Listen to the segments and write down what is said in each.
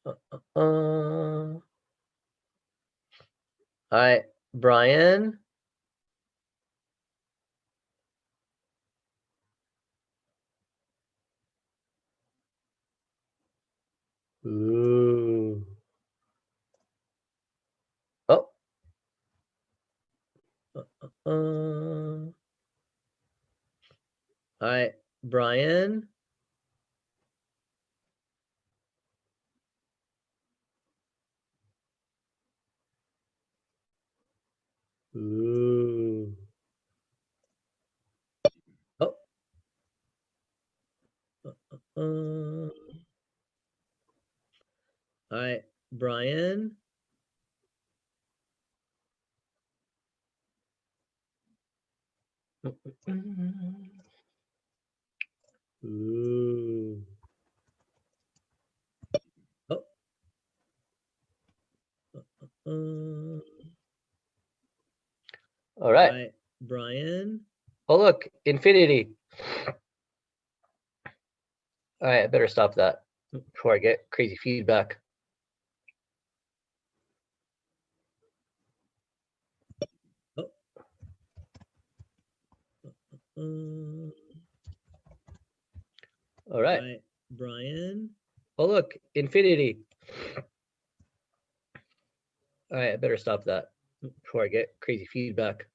All right, Brian. Ooh. Oh. All right, Brian. Ooh. Oh. All right, Brian. Ooh. Oh. All right, Brian. Oh, look, infinity. All right, I better stop that before I get crazy feedback. Oh. All right, Brian. Oh, look, infinity. All right, I better stop that before I get crazy feedback.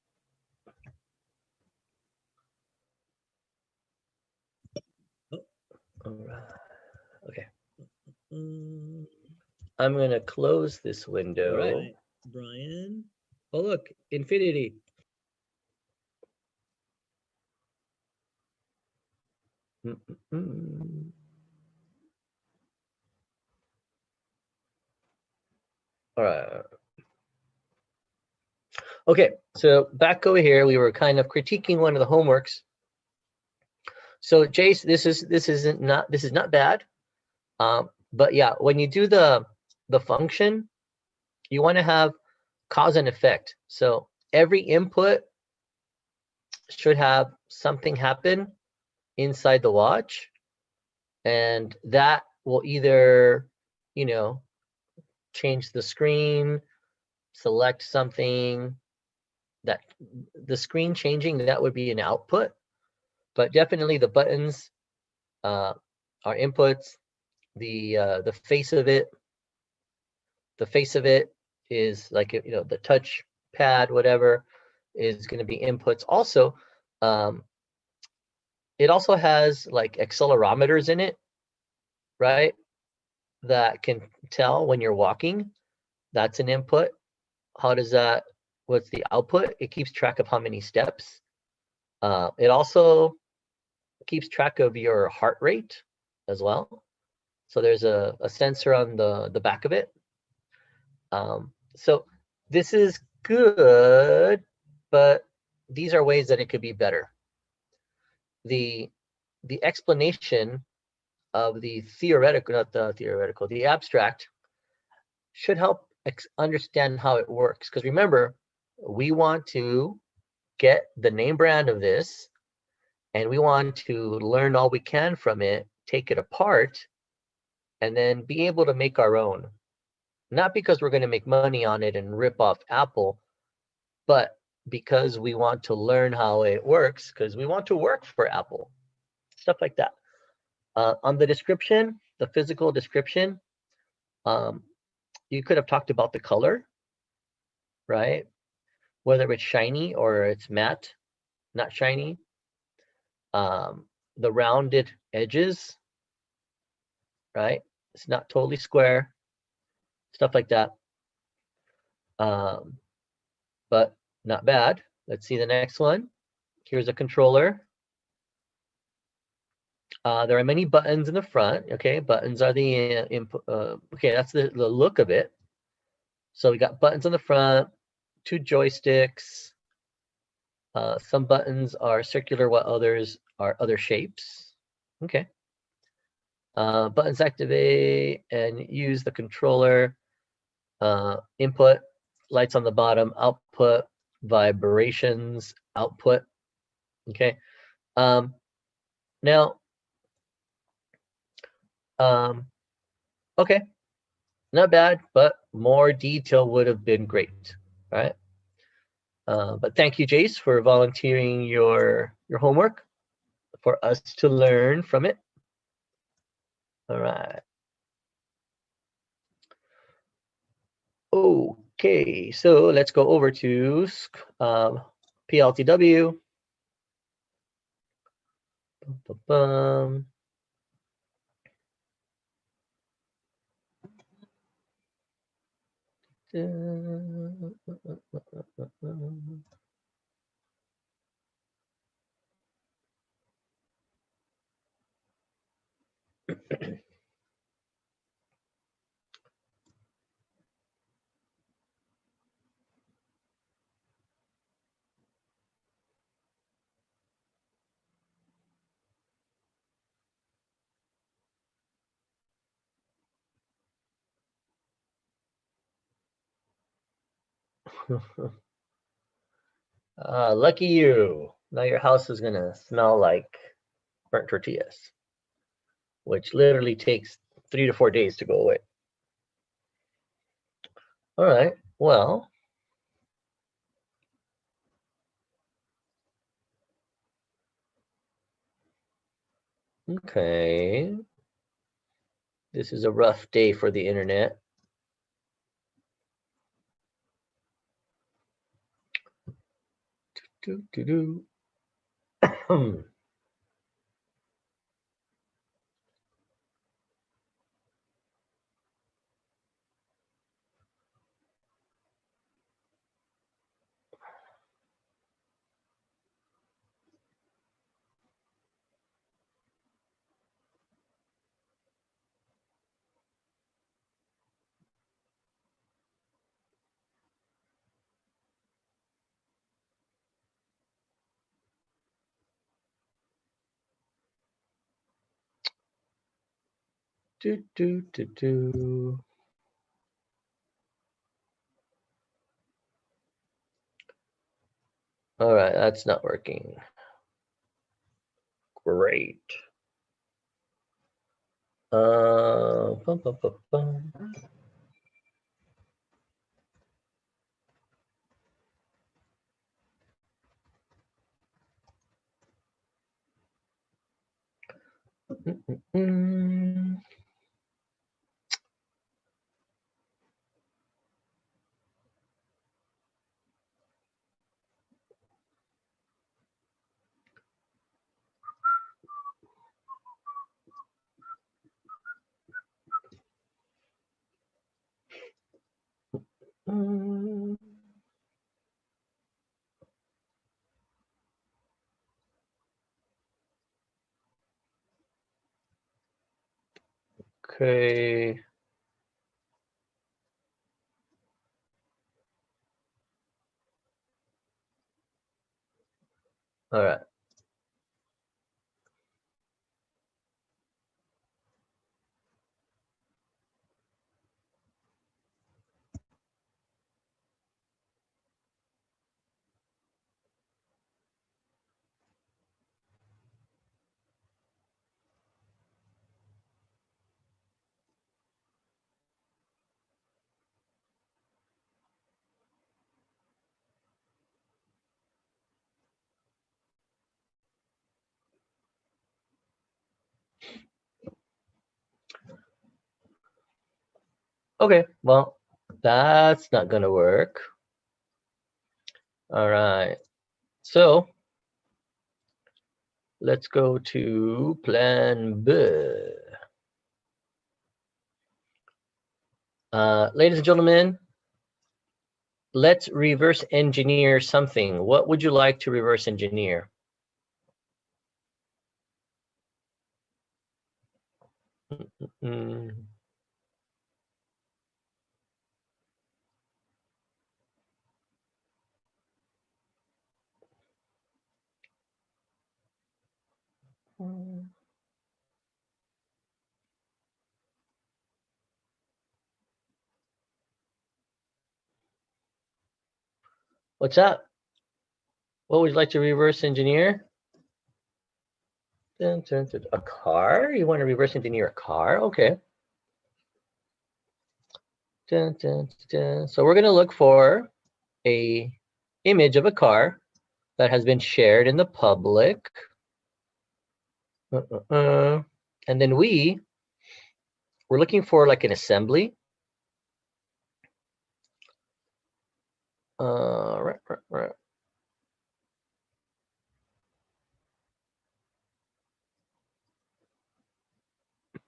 Oh. All right. Okay. I'm going to close this window. All right, Brian. Oh, look, infinity. All right. Okay, so back over here, we were kind of critiquing one of the homeworks. So Jace, this is not bad, but yeah, when you do the function, you want to have cause and effect. So every input should have something happen inside the watch, and that will either, you know, change the screen, select something. That the screen changing, that would be an output, but definitely the buttons are inputs. The face of it, is like, you know, the touch pad, whatever, is going to be inputs. Also, it also has like accelerometers in it, right? That can tell when you're walking. That's an input. How does that? What's the output? It keeps track of how many steps. It also keeps track of your heart rate as well. So there's a sensor on the back of it. So this is good, but these are ways that it could be better. The explanation of the theoretical, not the theoretical, the abstract, should help understand how it works. Because remember, we want to get the name brand of this, and we want to learn all we can from it, take it apart, and then be able to make our own. Not because we're going to make money on it and rip off Apple, but because we want to learn how it works, because we want to work for Apple, stuff like that. On the description, the physical description, you could have talked about the color, right? Whether it's shiny or it's matte, not shiny. The rounded edges, right? It's not totally square, stuff like that. But not bad. Let's see the next one. Here's a controller. There are many buttons in the front. Okay, buttons are the input. Okay, that's the look of it. So we got buttons on the front, 2 joysticks. Some buttons are circular, while others are other shapes. Okay. Buttons activate and use the controller. Input, lights on the bottom. Output, vibrations. Output. Okay. Now, okay. not bad, but more detail would have been great, right? But thank you, Jace, for volunteering your homework for us to learn from it. All right. Okay, so let's go over to PLTW. Bum. Lucky you. Now your house is gonna smell like burnt tortillas, which literally takes 3 to 4 days to go away. All right, well. Okay. This is a rough day for the internet. All right, that's not working. Great. Bum, bum, bum, bum. Okay. All right. Okay, well, that's not gonna work. All right, so let's go to plan B. Ladies and gentlemen, let's reverse engineer something. What would you like to reverse engineer? Mm. What's up? What would you like to reverse engineer? A car? You want to reverse engineer a car? Okay. Dun, dun, dun. So we're going to look for a image of a car that has been shared in the public. And then we're looking for like an assembly. Right.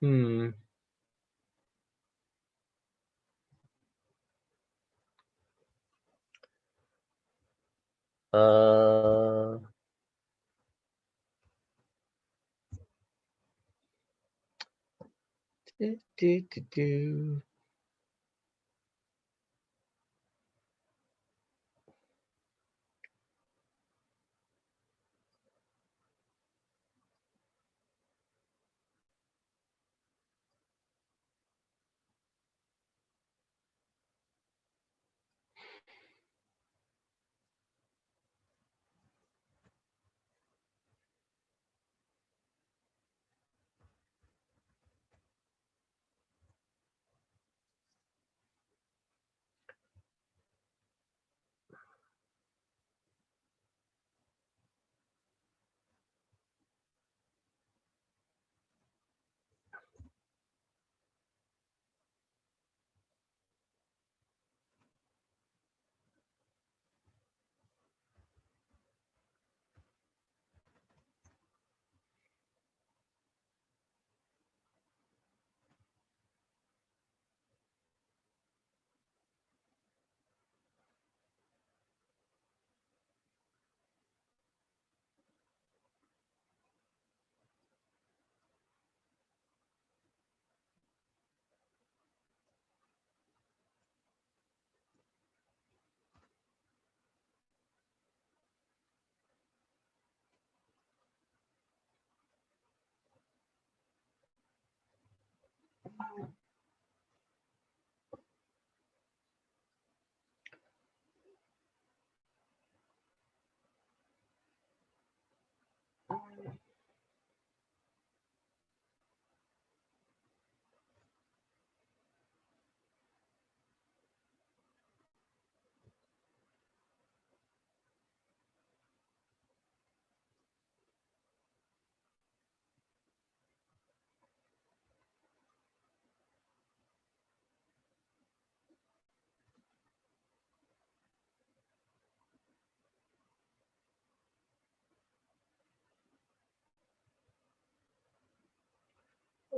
Hmm. Uh, do, do, do, do.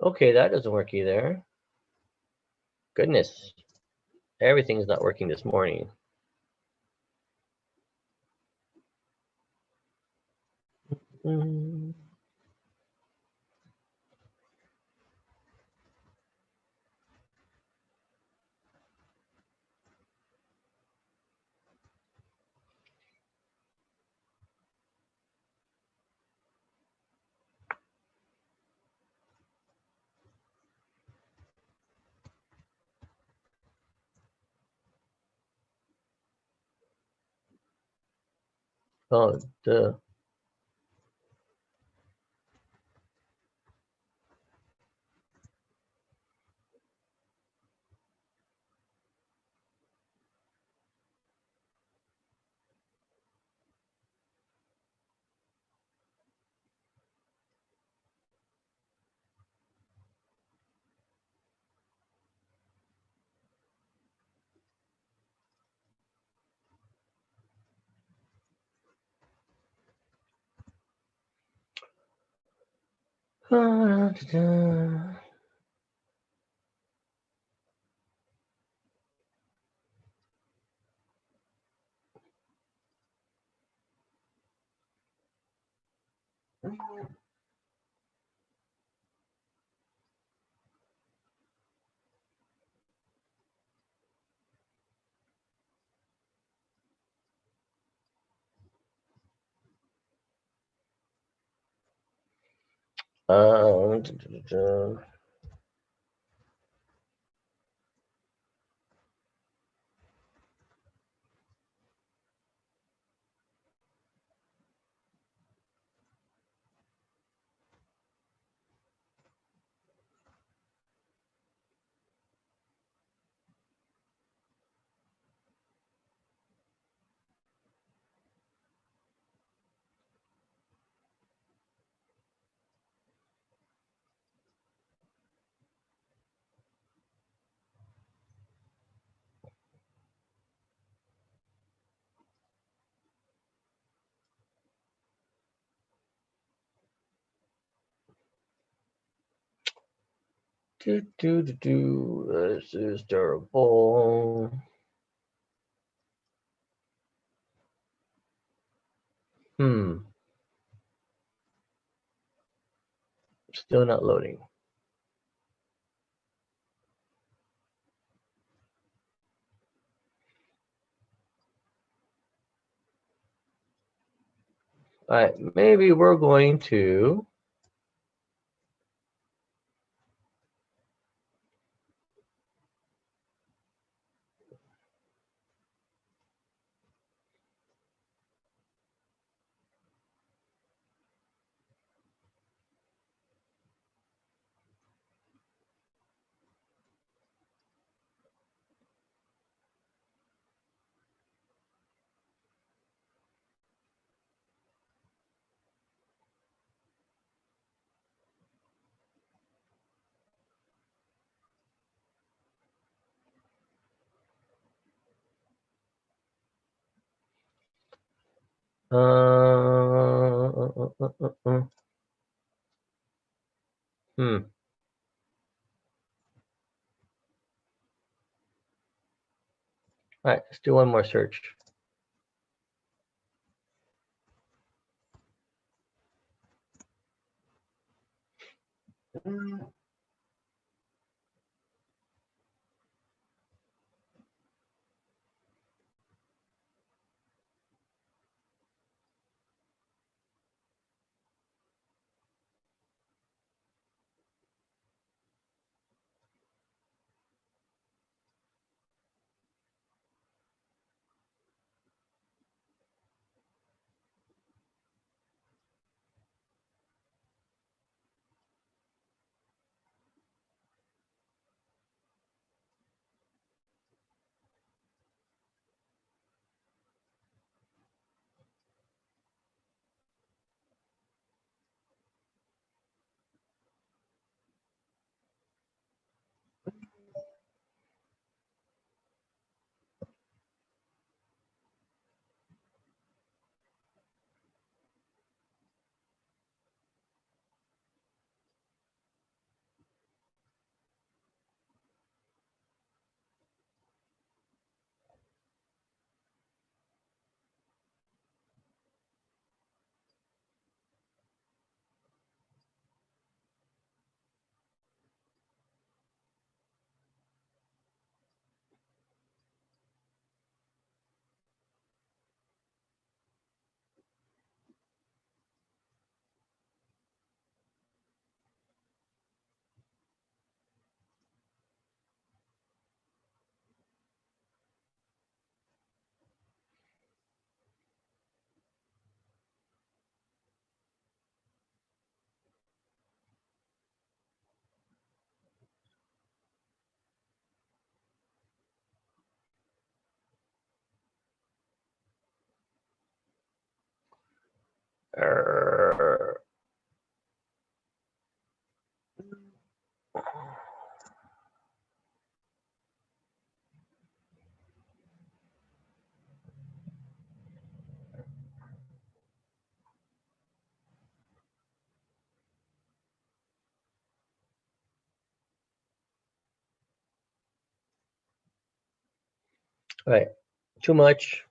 Okay, that doesn't work either. Goodness, everything's not working this morning. Mm. Oh, duh. Um, This is terrible. Still not loading. All right, maybe we're going to Hmm. All right, let's do one more search. All right, too much.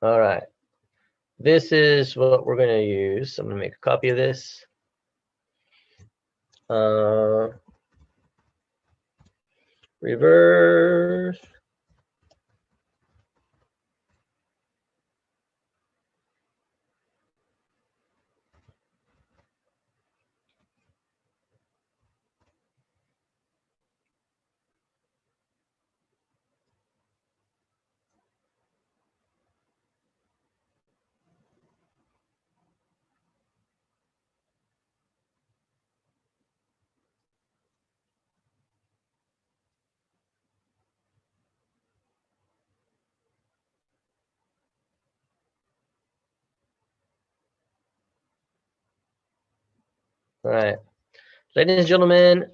All right, this is what we're going to use. I'm going to make a copy of this. Reverse. All right, ladies and gentlemen,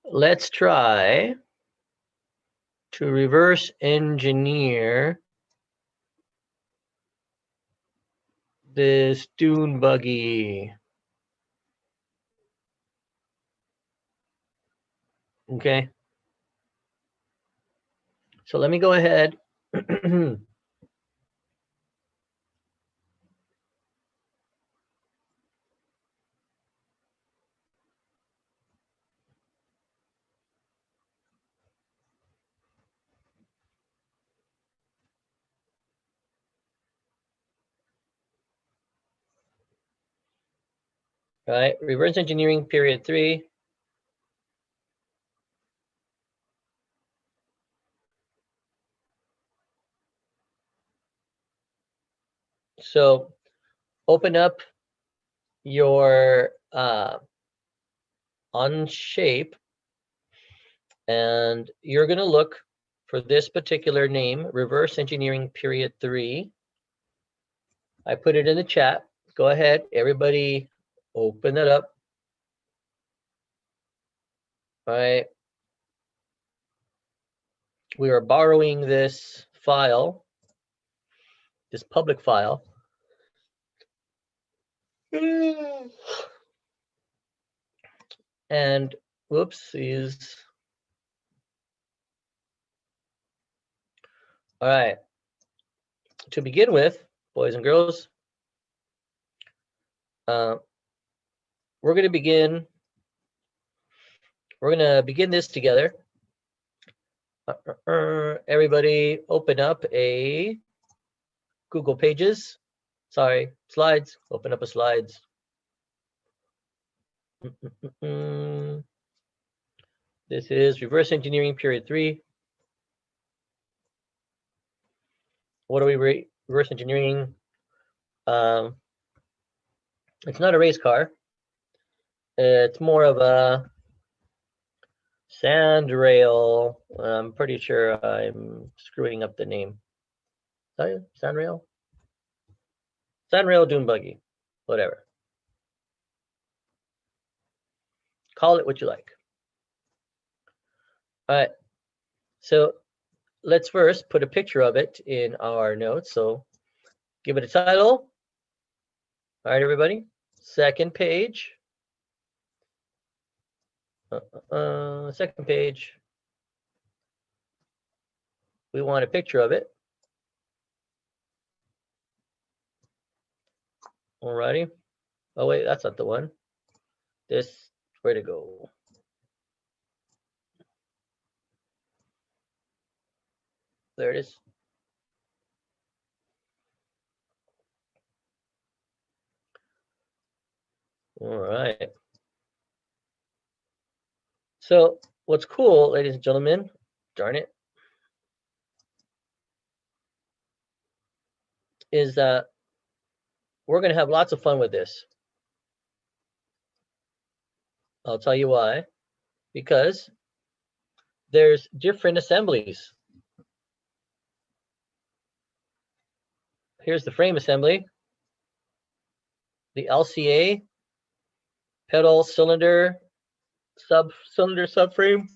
let's try to reverse engineer this dune buggy. Okay. So let me go ahead. All right, reverse engineering period 3. So open up your Onshape, and you're going to look for this particular name, reverse engineering period 3. I put it in the chat. Go ahead, everybody, open it up. All right. We are borrowing this file, this public file. And whoopsies. All right. To begin with, boys and girls, we're going to begin this together. Everybody open up a Google Pages. Sorry, slides. Open up a slides. This is reverse engineering period 3. What are we reverse engineering? It's not a race car. It's more of a sand rail. I'm pretty sure I'm screwing up the name. Sand rail? Sand rail dune buggy. Whatever. Call it what you like. All right. So let's first put a picture of it in our notes. So give it a title. All right, everybody. Second page. Second page. We want a picture of it. Alrighty. Oh wait, that's not the one. This, where to go? There it is. All right. So what's cool, ladies and gentlemen, darn it, is that we're going to have lots of fun with this. I'll tell you why. Because there's different assemblies. Here's the frame assembly. The LCA, pedal cylinder, cylinder subframe.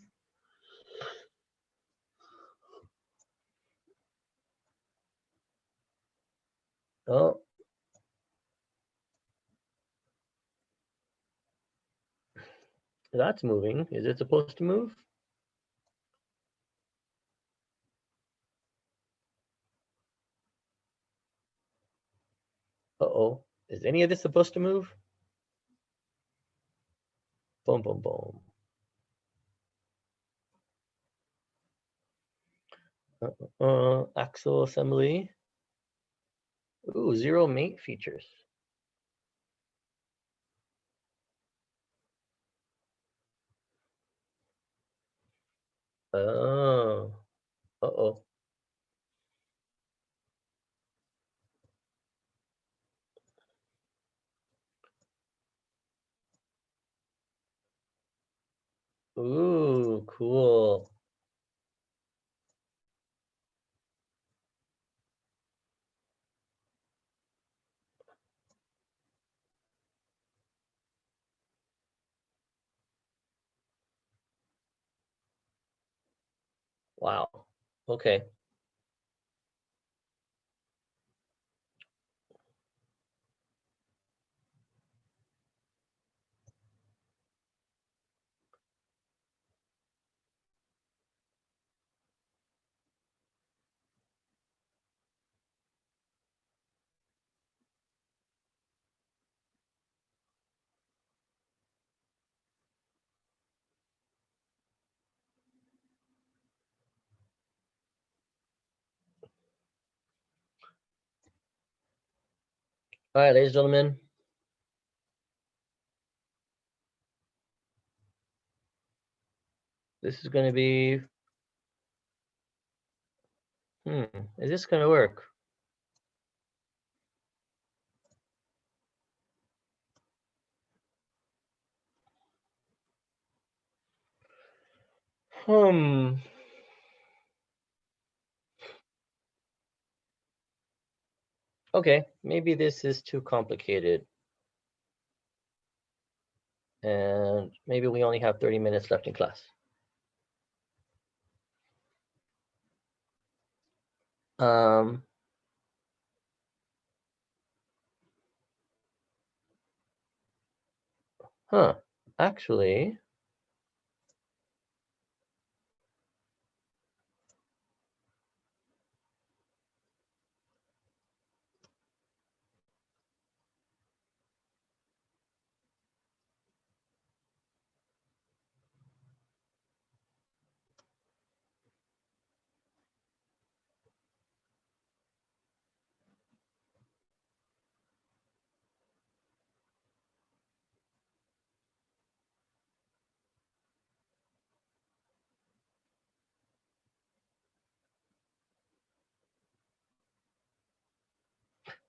Oh. That's moving. Is it supposed to move? Uh-oh. Is any of this supposed to move? Boom, boom, boom. Axle assembly. Ooh, 0 mate features. Oh. Uh-oh. Ooh, cool. Wow. Okay. All right, ladies and gentlemen. This is going to be, is this going to work? Okay, maybe this is too complicated. And maybe we only have 30 minutes left in class. Actually,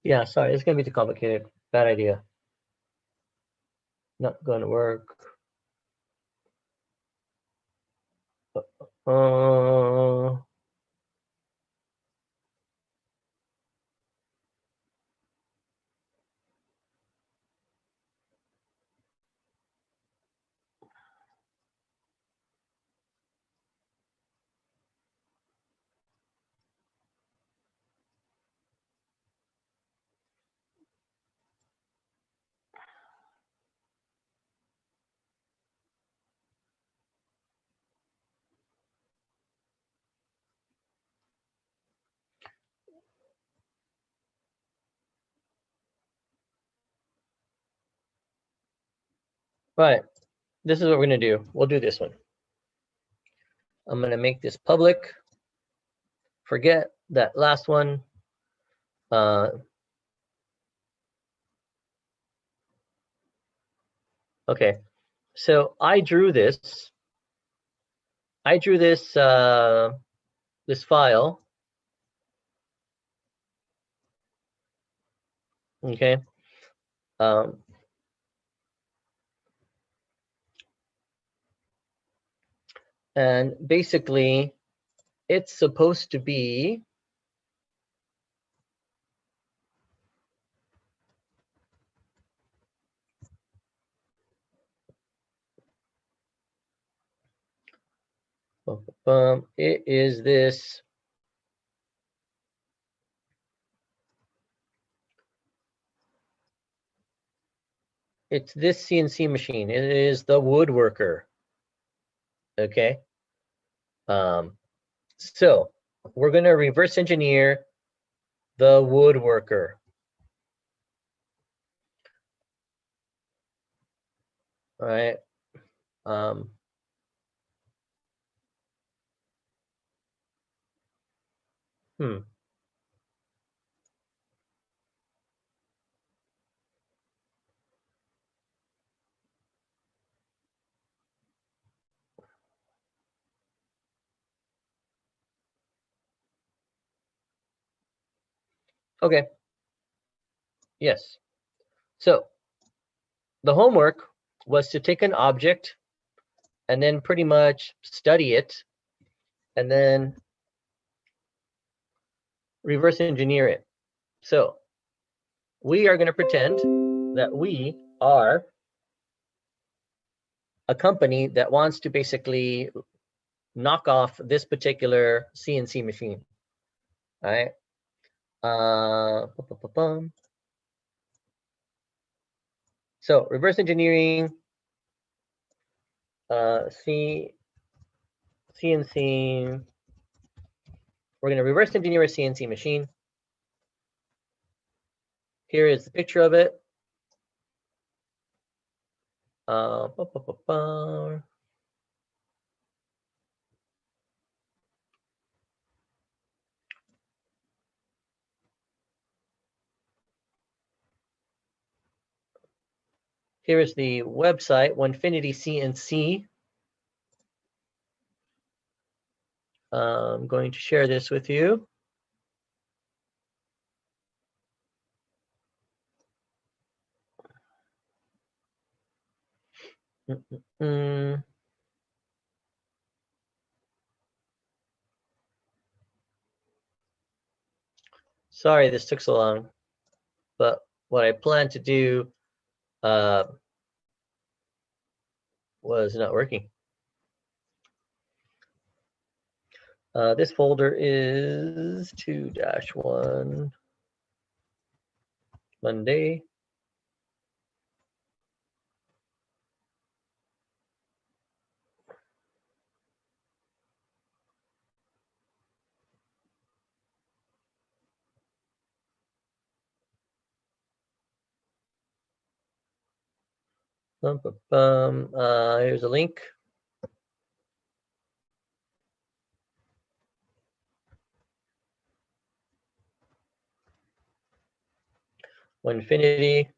yeah, sorry, it's going to be too complicated. Bad idea. Not going to work. Uh, right, this is what we're going to do. We'll do this one. I'm going to make this public. Forget that last one. Okay, so I drew this. I drew this this file. Okay. And basically, it's supposed to be it is this. It's this CNC machine. It is the woodworker. Okay. So we're going to reverse engineer the woodworker. All right. Okay. Yes. So the homework was to take an object and then pretty much study it and then reverse engineer it. So we are going to pretend that we are a company that wants to basically knock off this particular CNC machine. All right. So reverse engineering CNC. We're going to reverse engineer a CNC machine. Here is the picture of it. Here is the website, Onefinity CNC. I'm going to share this with you. Sorry this took so long, but what I planned to do was not working. This folder is 2-1 Monday. Here's a link. Onefinity.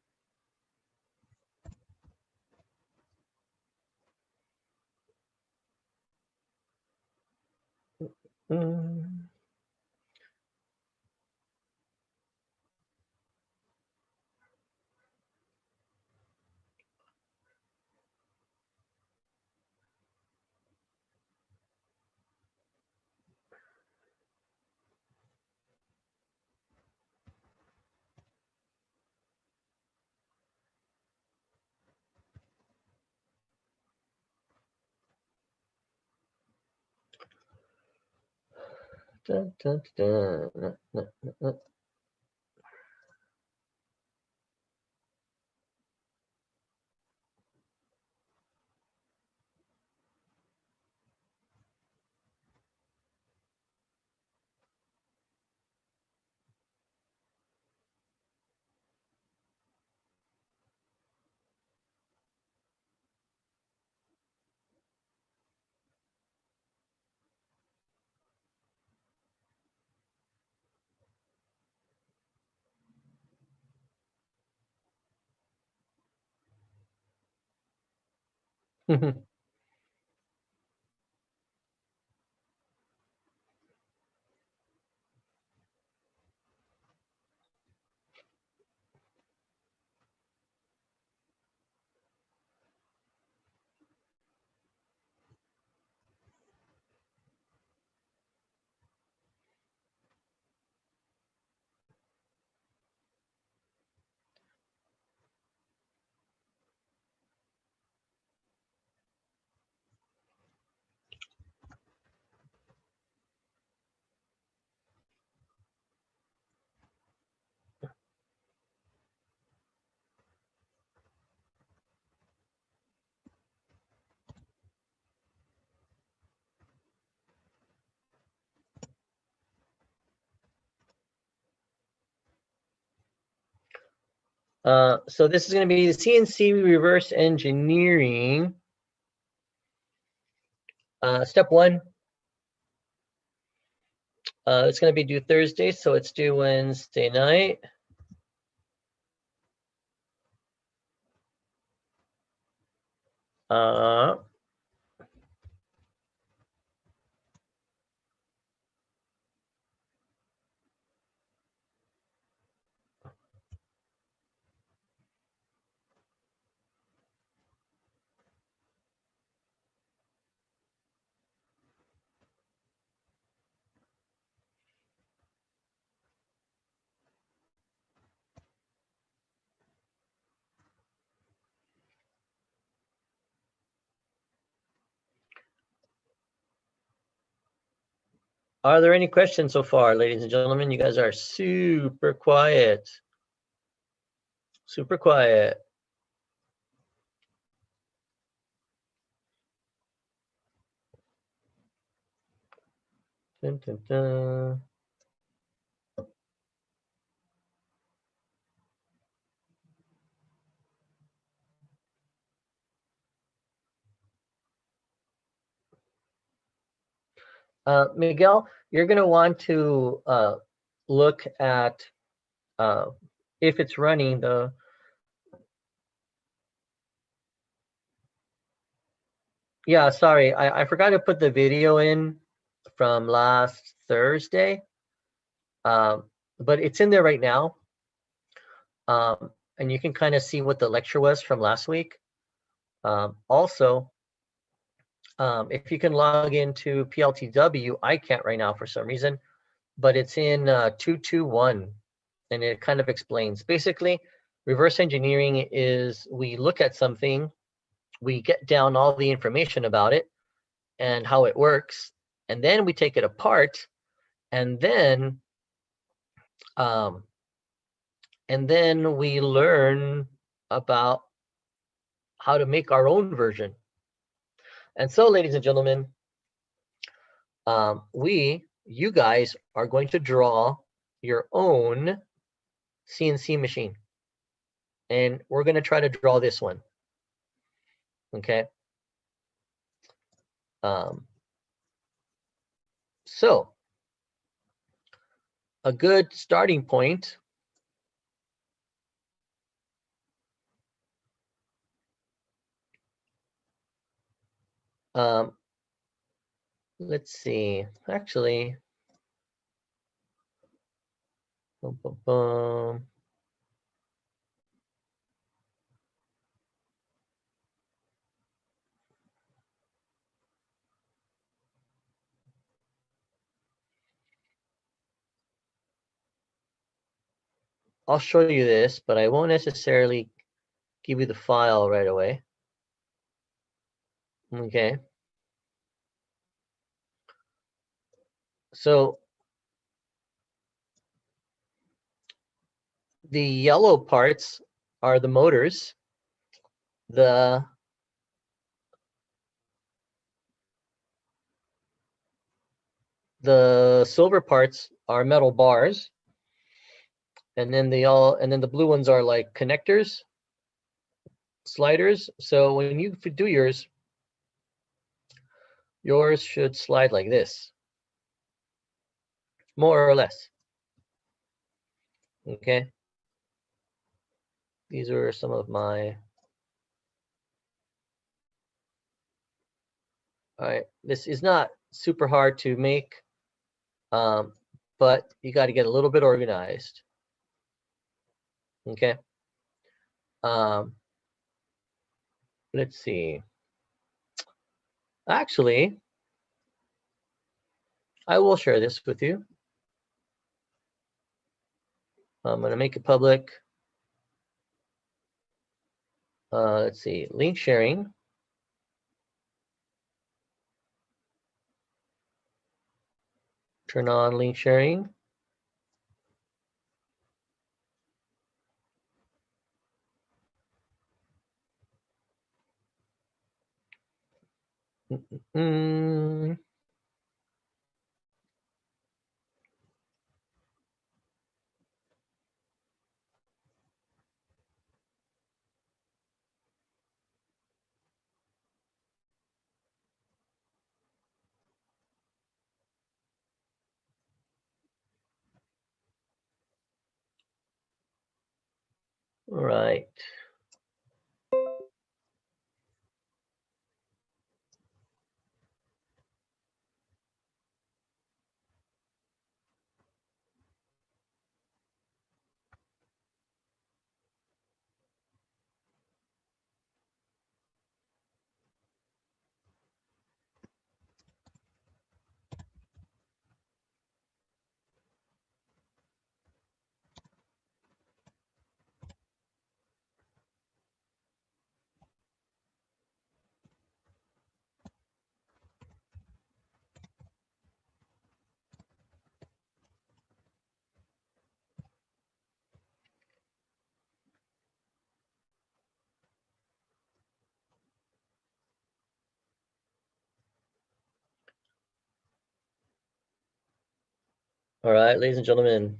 Dun, dun, dun. So this is going to be the CNC reverse engineering. Step 1. It's going to be due Thursday, so it's due Wednesday night. Are there any questions so far, ladies and gentlemen? You guys are super quiet. Super quiet. Dun, dun, dun. Miguel, you're going to want to look at if it's running the. Yeah, sorry, I forgot to put the video in from last Thursday, but it's in there right now. And you can kind of see what the lecture was from last week. Also, if you can log into PLTW, I can't right now for some reason, but it's in 221, and it kind of explains. Basically, reverse engineering is we look at something, we get down all the information about it and how it works, and then we take it apart, and then we learn about how to make our own version. And so, ladies and gentlemen, you guys are going to draw your own CNC machine. And we're going to try to draw this one. Okay. So a good starting point let's see, actually, boom, boom, boom. I'll show you this, but I won't necessarily give you the file right away. Okay. So the yellow parts are the motors. The silver parts are metal bars, and then the blue ones are like connectors, sliders. So when you do yours should slide like this, more or less. Okay. These are some of my. All right. This is not super hard to make, but you got to get a little bit organized. Okay. Let's see. Actually, I will share this with you. I'm going to make it public. Let's see, link sharing. Turn on link sharing. All right. All right, ladies and gentlemen.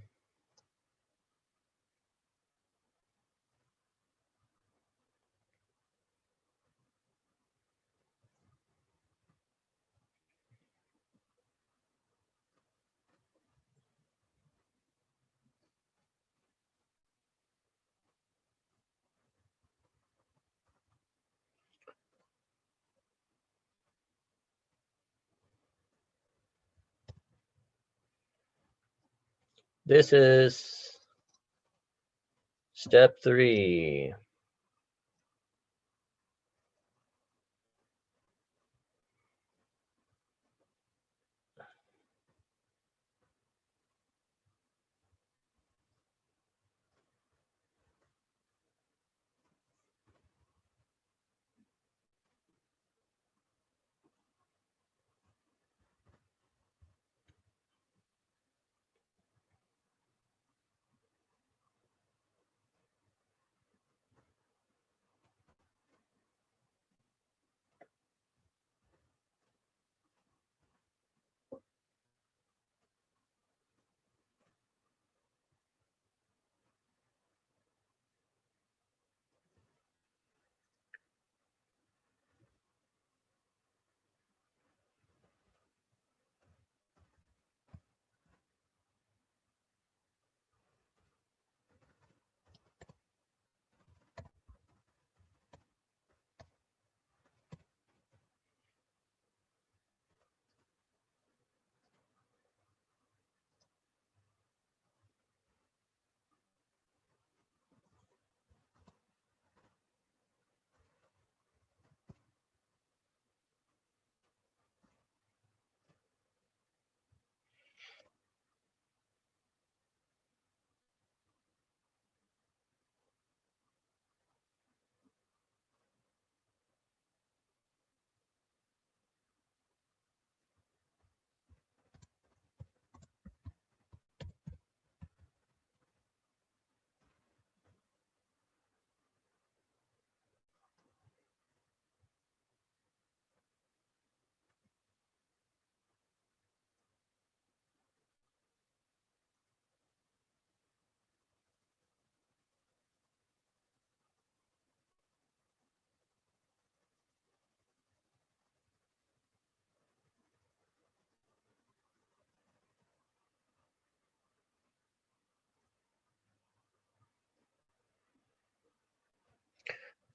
This is step 3.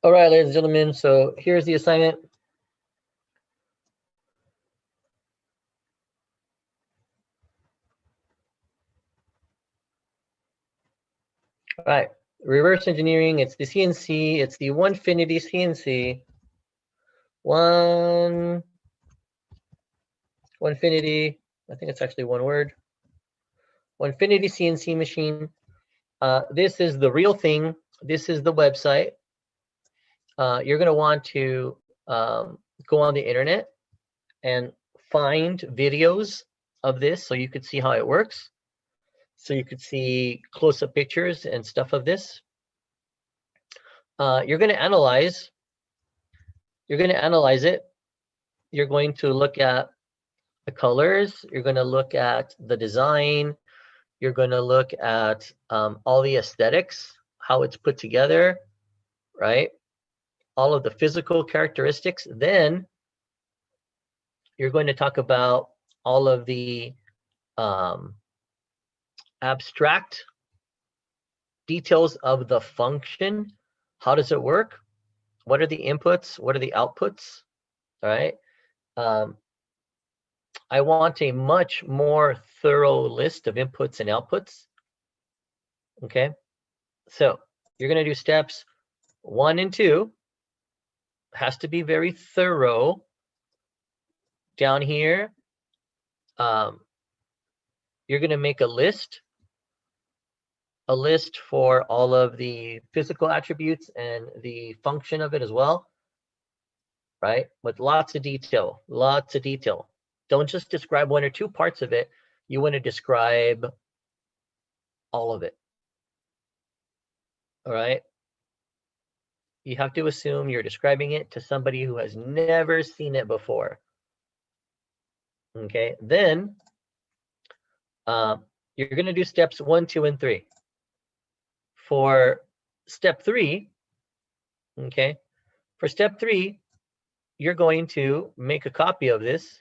All right, ladies and gentlemen, so here's the assignment. All right, reverse engineering, it's the CNC, it's the Onefinity CNC. Onefinity, I think it's actually one word. Onefinity CNC machine. This is the real thing. This is the website. You're going to want to go on the internet and find videos of this so you could see how it works. So you could see close-up pictures and stuff of this. You're going to analyze. You're going to analyze it. You're going to look at the colors. You're going to look at the design. You're going to look at all the aesthetics, how it's put together, right? All of the physical characteristics. Then you're going to talk about all of the abstract details of the function. How does it work? What are the inputs? What are the outputs? All right. I want a much more thorough list of inputs and outputs. Okay. So you're going to do steps 1 and 2. Has to be very thorough. Down here, you're going to make a list for all of the physical attributes and the function of it as well, right? With lots of detail, lots of detail. Don't just describe 1 or 2 parts of it. You want to describe all of it, all right? You have to assume you're describing it to somebody who has never seen it before. Okay, then you're going to do steps 1, 2, and 3. For step 3, okay, for step 3, you're going to make a copy of this.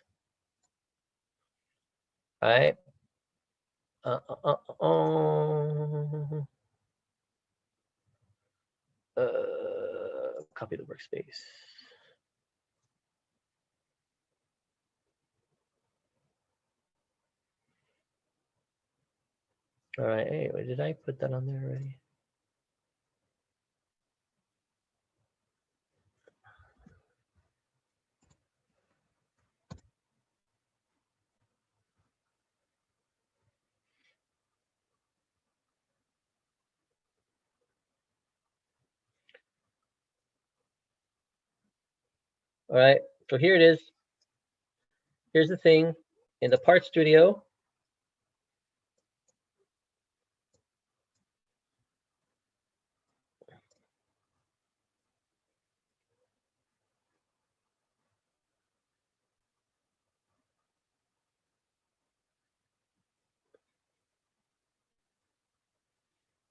All right. Copy the workspace. All right. Anyway, did I put that on there already? All right. So here it is. Here's the thing in the part studio.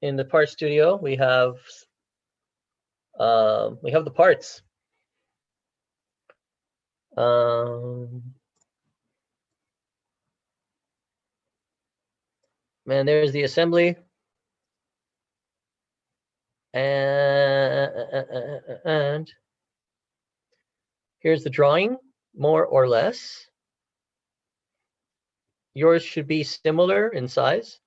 In the part studio, we have the parts. Man, there's the assembly. And here's the drawing, more or less. Yours should be similar in size.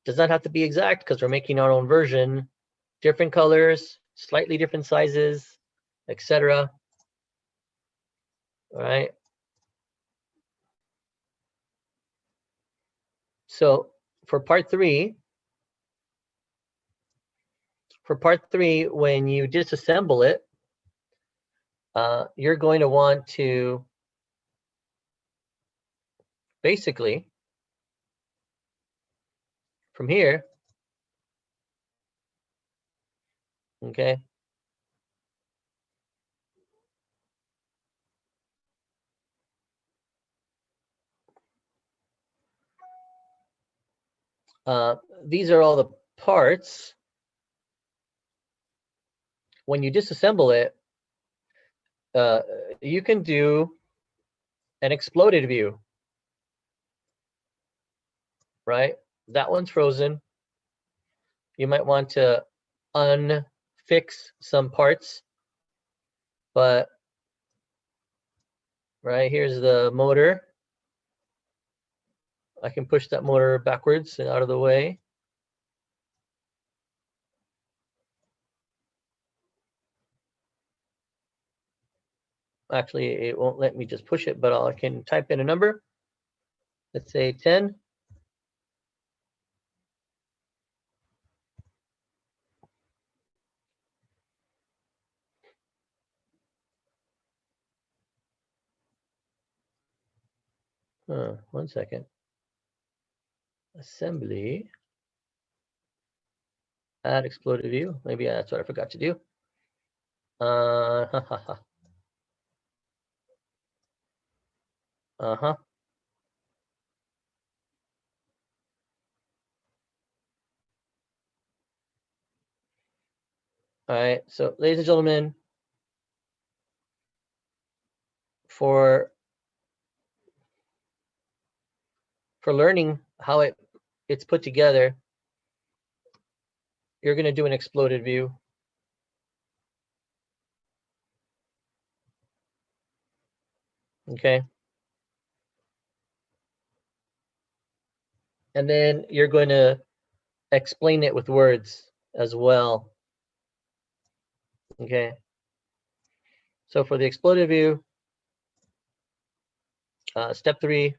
Does not have to be exact because we're making our own version. Different colors, slightly different sizes, etc. All right. So for part 3, when you disassemble it, you're going to want to basically from here, okay, these are all the parts. When you disassemble it, you can do an exploded view, right? That one's frozen. You might want to unfix some parts, but right here's the motor. I can push that motor backwards and out of the way. Actually, it won't let me just push it, but I can type in a number. Let's say 10. One second. Assembly. Add exploded view. Maybe that's what I forgot to do. Uh-huh. All right. So, ladies and gentlemen, for learning how it's put together, you're going to do an exploded view. Okay. And then you're going to explain it with words as well. Okay. So for the exploded view, step 3,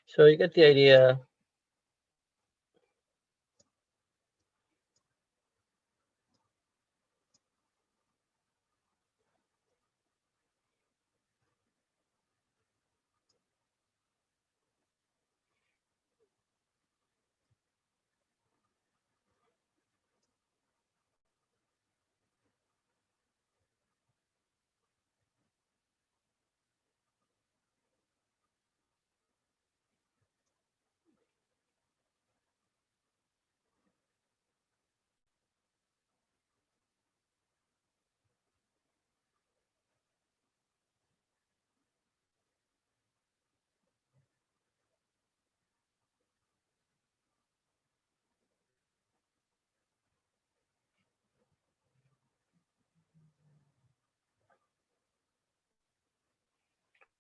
So you get the idea.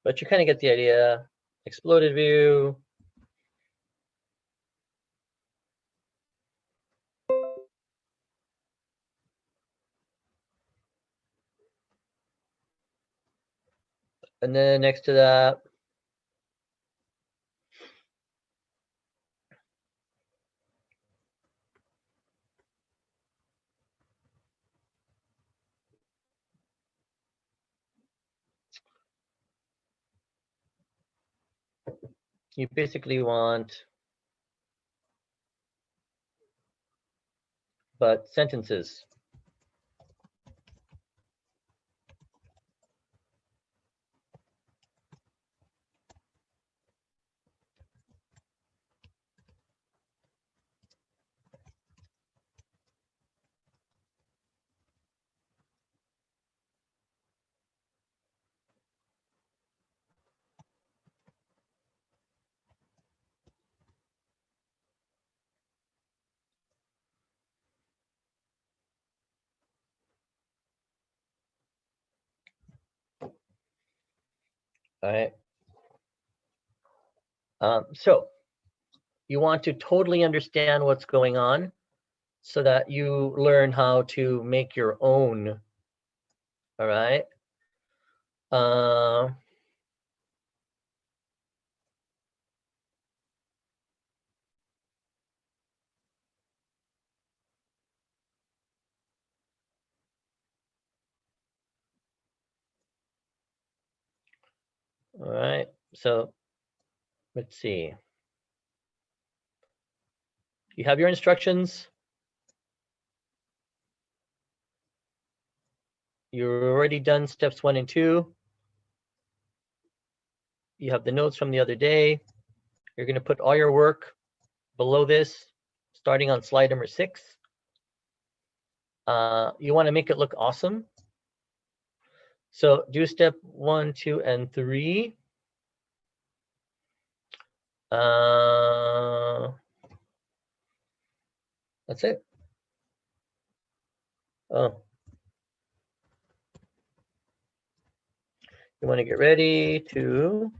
But you kind of get the idea. Exploded view. And then next to that, you basically want but sentences. All right. So you want to totally understand what's going on so that you learn how to make your own. All right. All right. So let's see. You have your instructions. You're already done steps 1 and 2. You have the notes from the other day. You're going to put all your work below this, starting on slide number 6. You want to make it look awesome. So do step 1, 2, and 3. That's it. Oh, you want to get ready to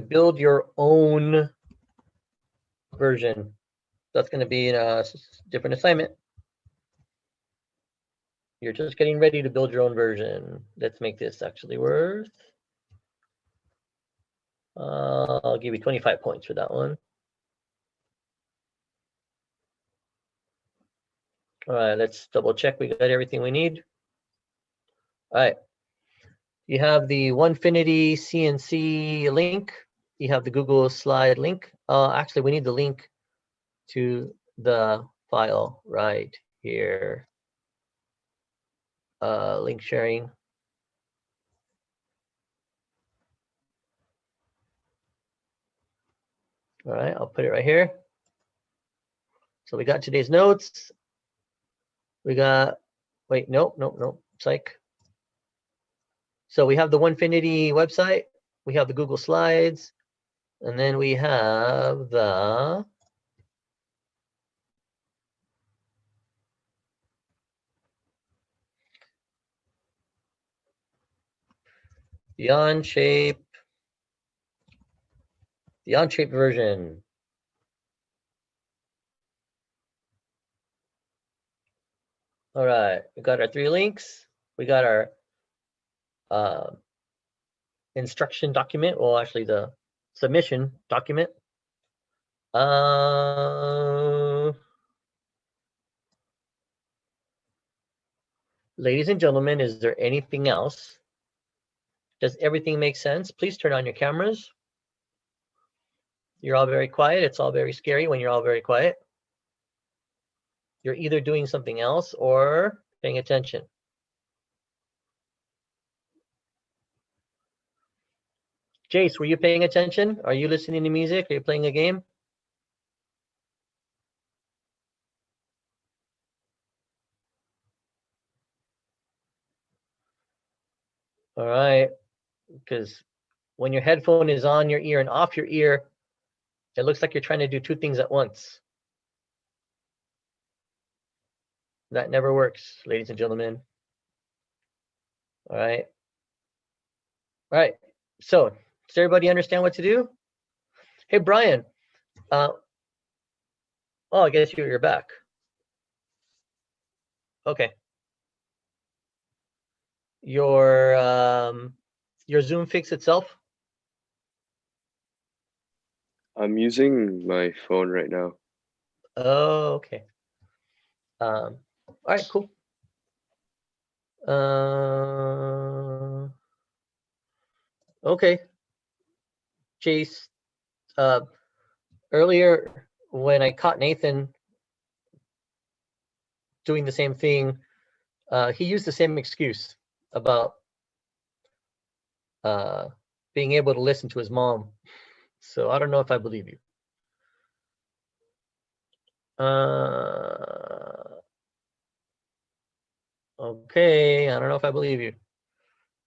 build your own version. That's going to be a different assignment. You're just getting ready to build your own version. Let's make this actually worth. I'll give you 25 points for that one. All right, let's double check we got everything we need. All right. You have the Onefinity CNC link. You have the Google Slide link. Actually, we need the link to the file right here. Link sharing. All right, I'll put it right here. So we got today's notes. We got, wait, nope, psych. So we have the Onefinity website. We have the Google Slides. And then we have the Onshape version. All right, we got our 3 links. We got our instruction document, well, actually the submission document. Ladies and gentlemen, is there anything else? Does everything make sense? Please turn on your cameras. You're all very quiet. It's all very scary when you're all very quiet. You're either doing something else or paying attention. Jace, were you paying attention? Are you listening to music? Are you playing a game? All right, because when your headphone is on your ear and off your ear, it looks like you're trying to do two things at once. That never works, ladies and gentlemen. All right. All right. So, does everybody understand what to do? Hey, Brian. Oh, I guess you're back. Okay. Your Zoom fixed itself? I'm using my phone right now. Oh, okay. All right, cool. Okay. Chase, earlier when I caught Nathan doing the same thing, he used the same excuse about being able to listen to his mom. So I don't know if I believe you. Okay, I don't know if I believe you.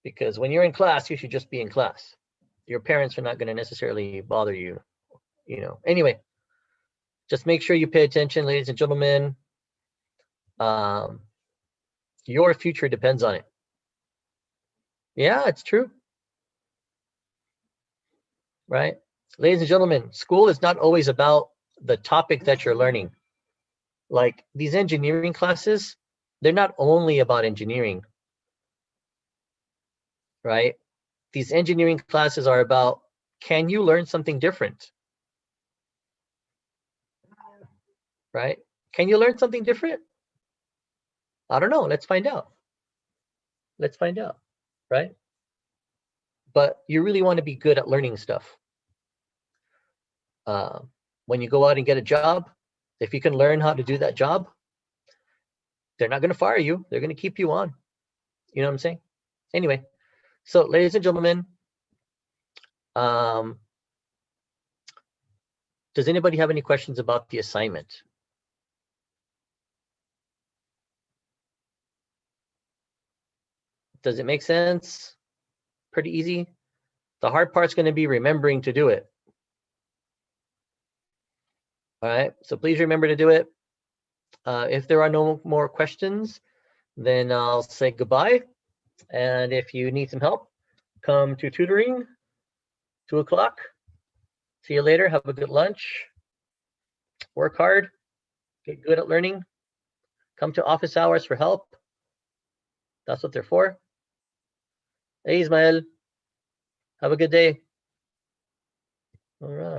Because when you're in class, you should just be in class. Your parents are not going to necessarily bother you, you know. Anyway, just make sure you pay attention, ladies and gentlemen. Your future depends on it. Yeah, it's true. Right? Ladies and gentlemen, school is not always about the topic that you're learning. Like these engineering classes, they're not only about engineering, right? These engineering classes are about, can you learn something different? Right? Can you learn something different? I don't know. Let's find out. Let's find out, right? But you really want to be good at learning stuff. When you go out and get a job, if you can learn how to do that job, they're not going to fire you. They're going to keep you on. You know what I'm saying? Anyway, so ladies and gentlemen, does anybody have any questions about the assignment? Does it make sense? Pretty easy. The hard part's going to be remembering to do it. All right, so please remember to do it. If there are no more questions, then I'll say goodbye. And if you need some help, come to tutoring, 2 o'clock. See you later. Have a good lunch. Work hard. Get good at learning. Come to office hours for help. That's what they're for. Hey, Ismael. Have a good day. All right.